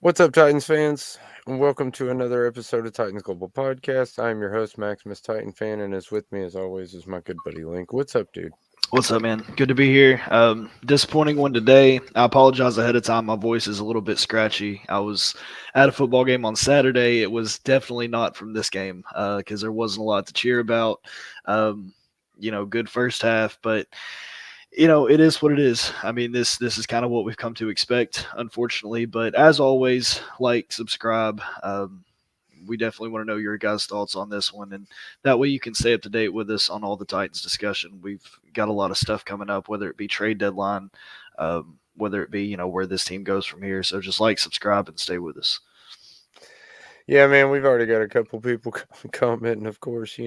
What's up, Titans fans? And welcome to another episode of Titans Global Podcast. I'm your host, Maximus Titan Fan, and as with me, as always, is my good buddy Link. What's up, dude? What's up, man? Good to be here. Disappointing one today. I apologize ahead of time. My voice is a little bit scratchy. I was at a football game on Saturday. It was definitely not from this game because there wasn't a lot to cheer about. Um, good first half, but it is what it is. I mean, this is kind of what we've come to expect, unfortunately. But as always, like, subscribe. We definitely want to know your guys' thoughts on this one, and that way you can stay up to date with us on all the Titans discussion. We've got a lot of stuff coming up, whether it be trade deadline, whether it be where this team goes from here. So just like, subscribe, and stay with us. Yeah, man, we've already got a couple people commenting, of course.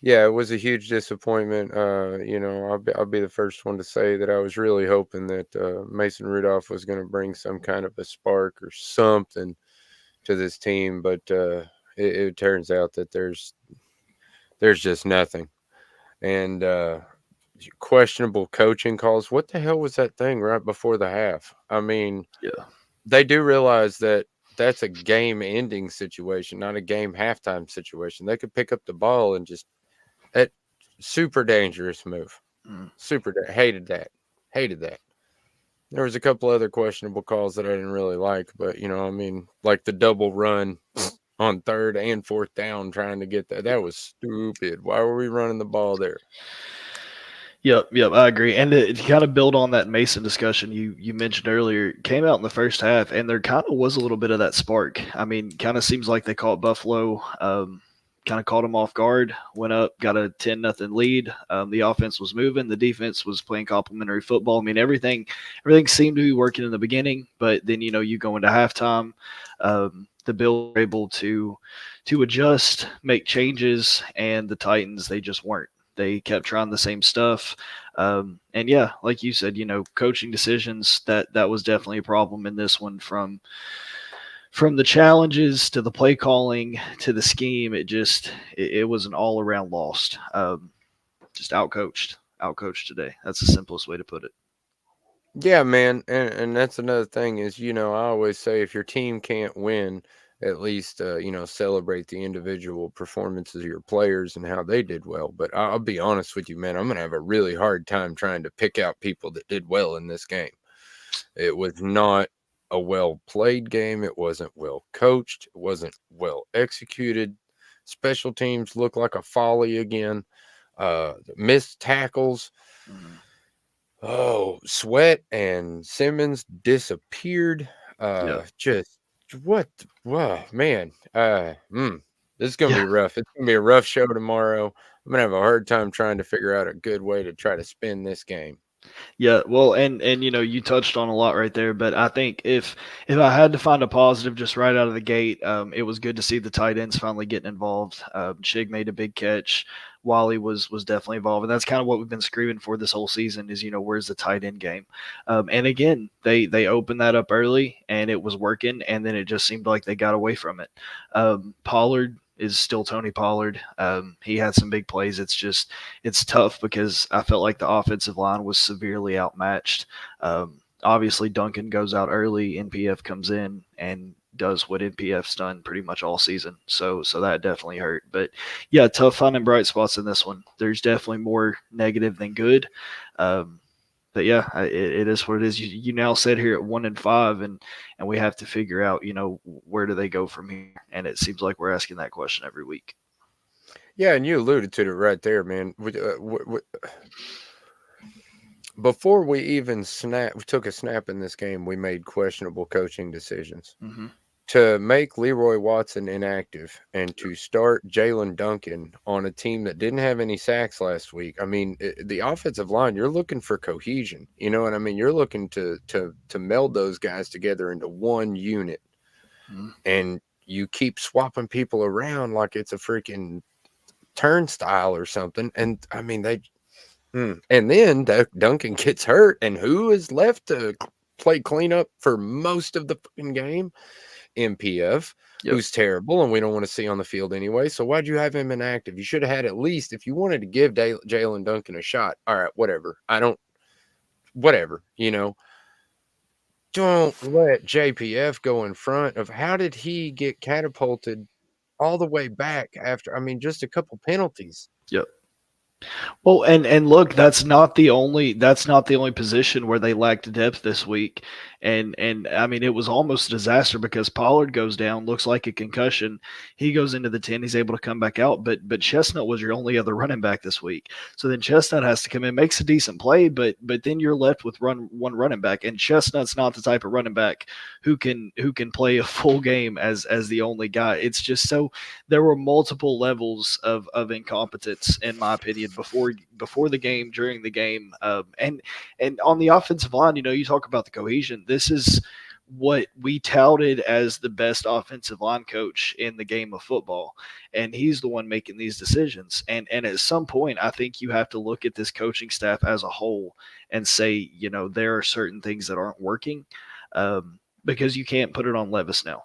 Yeah, it was a huge disappointment. I'll be the first one to say that I was really hoping that Mason Rudolph was going to bring some kind of a spark or something to this team, but it turns out that there's just nothing. And questionable coaching calls. What the hell was that thing right before the half? I mean, Yeah, they do realize that that's a game ending situation, not a game halftime situation. They could pick up the ball and just that super dangerous move. mm. Hated that. Hated that. There was a couple other questionable calls that I didn't really like, but like the double run on third and fourth down trying to get that. That was stupid. Why were we running the ball there? Yep, I agree. And to kind of build on that Mason discussion you mentioned earlier, it came out in the first half, and there kind of was a little bit of that spark. I mean, kind of seems like they caught Buffalo. Kind of caught them off guard. Went up, got a 10-0 lead. The offense was moving, the defense was playing complementary football. I mean, everything seemed to be working in the beginning, but then you go into halftime. The Bills were able to adjust, make changes, and the Titans, they just weren't. They kept trying the same stuff. And yeah, like you said, coaching decisions, that was definitely a problem in this one. From the challenges to the play calling to the scheme, it was an all around lost. Just outcoached today. That's the simplest way to put it. Yeah, man, and that's another thing is, I always say if your team can't win, at least celebrate the individual performances of your players and how they did well. But I'll be honest with you, man, I'm gonna have a really hard time trying to pick out people that did well in this game. It was not a well played game. It wasn't well coached. It wasn't well executed. Special teams looked like a folly again. Missed tackles. Mm-hmm. Oh, Sweat and Simmons disappeared. Yeah. Just what? Whoa, man. This is gonna Yeah. be rough. It's gonna be a rough show tomorrow. I'm gonna have a hard time trying to figure out a good way to try to spin this game. Yeah, well, and you touched on a lot right there, but I think if I had to find a positive just right out of the gate, it was good to see the tight ends finally getting involved. Shig made a big catch. Wally was definitely involved, and that's kind of what we've been screaming for this whole season is where's the tight end game? And again, they opened that up early, and it was working, and then it just seemed like they got away from it. Pollard is still Tony Pollard. He had some big plays. It's tough because I felt like the offensive line was severely outmatched. Obviously, Duncan goes out early. NPF comes in and does what NPF's done pretty much all season. So that definitely hurt. But yeah, tough finding bright spots in this one. There's definitely more negative than good. Um, but yeah, it is what it is. You now sit here at 1-5, and we have to figure out, where do they go from here? And it seems like we're asking that question every week. Yeah, and you alluded to it right there, man. Before we even took a snap in this game, we made questionable coaching decisions. Mm-hmm. To make Leroy Watson inactive and to start Jalen Duncan on a team that didn't have any sacks last week, I mean, the offensive line, you're looking for cohesion. You know what I mean? You're looking to meld those guys together into one unit, Mm-hmm. and you keep swapping people around like it's a freaking turnstile or something. And I mean, and then Duncan gets hurt, and who is left to play cleanup for most of the fucking game? MPF, Yep. who's terrible and we don't want to see on the field anyway. So why'd you have him inactive? You should have had at least, if you wanted to give Jalen Duncan a shot. All right, whatever. I don't, whatever. don't let JPF go in front of how did he get catapulted all the way back after, I mean, just a couple penalties. Yep. Well, and look, that's not the only position where they lacked depth this week. And I mean, it was almost a disaster because Pollard goes down, looks like a concussion. He goes into the 10, he's able to come back out, but Chestnut was your only other running back this week. So then Chestnut has to come in, makes a decent play, but then you're left with one running back, and Chestnut's not the type of running back who can play a full game as the only guy. It's just so there were multiple levels of incompetence, in my opinion, before the game, during the game, and on the offensive line. You talk about the cohesion. This is what we touted as the best offensive line coach in the game of football, and he's the one making these decisions. And at some point, I think you have to look at this coaching staff as a whole and say, there are certain things that aren't working, because you can't put it on Levis now.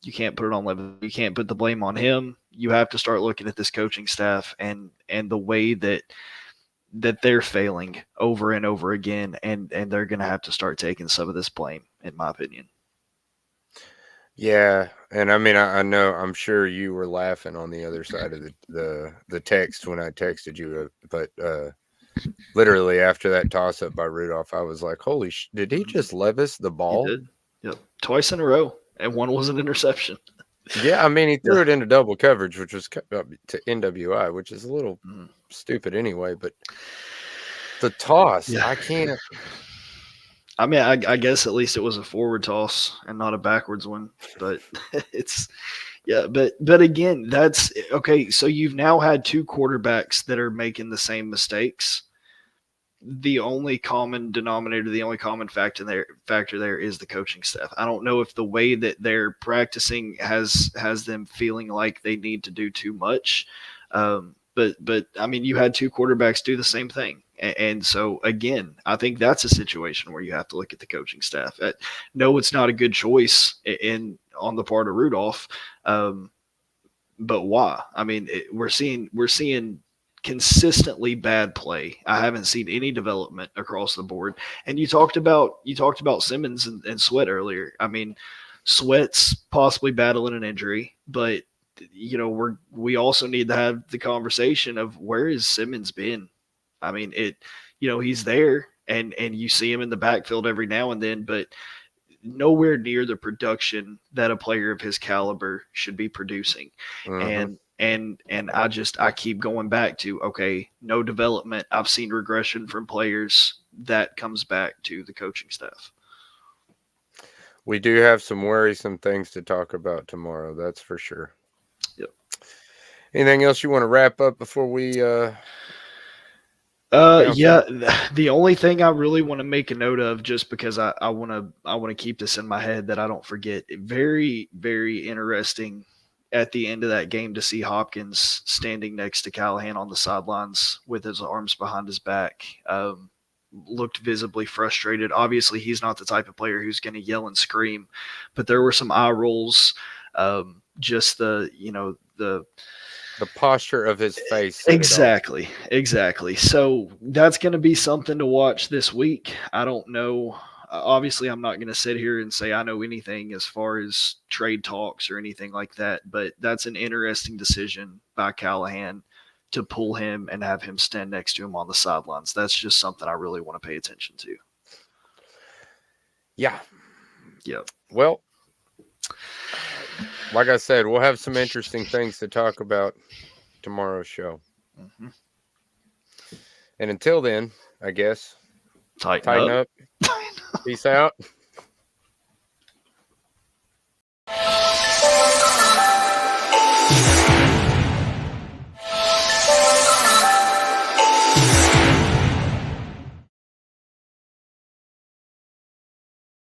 You can't put it on Levis. You can't put the blame on him. You have to start looking at this coaching staff and the way that they're failing over and over again, and they're going to have to start taking some of this blame, in my opinion. Yeah, and I mean, I know, I'm sure you were laughing on the other side of the text when I texted you, but literally after that toss up by Rudolph, I was like, "Holy did he just Levis the ball?" He did. Yep, twice in a row, and one was an interception. Yeah, I mean, he threw it into double coverage, which was to NWI, which is a little stupid anyway. But the toss, I can't. I mean, I guess at least it was a forward toss and not a backwards one. But but again, that's okay. So you've now had two quarterbacks that are making the same mistakes. The only common denominator, the only common factor there is the coaching staff. I don't know if the way that they're practicing has them feeling like they need to do too much. But I mean, you had two quarterbacks do the same thing. And so, again, I think that's a situation where you have to look at the coaching staff. No, it's not a good choice on the part of Rudolph. But why? I mean, we're seeing consistently bad play. I haven't seen any development across the board. And you talked about Simmons and Sweat earlier. I mean, Sweat's possibly battling an injury, but we also need to have the conversation of where has Simmons been? I mean, he's there and you see him in the backfield every now and then, but nowhere near the production that a player of his caliber should be producing. And I keep going back to, okay, no development. I've seen regression from players. That comes back to the coaching staff. We do have some worrisome things to talk about tomorrow. That's for sure. Yep. Anything else you want to wrap up before we the only thing I really want to make a note of, just because I want to keep this in my head that I don't forget. Very, very interesting at the end of that game to see Hopkins standing next to Callahan on the sidelines with his arms behind his back. Looked visibly frustrated. Obviously, he's not the type of player who's going to yell and scream, but there were some eye rolls. Just the posture of his face. Exactly. So that's going to be something to watch this week. I don't know. Obviously, I'm not going to sit here and say I know anything as far as trade talks or anything like that, but that's an interesting decision by Callahan to pull him and have him stand next to him on the sidelines. That's just something I really want to pay attention to. Yeah. Yep. Well, like I said, we'll have some interesting things to talk about tomorrow's show. Mm-hmm. And until then, I guess, tighten up. Peace out.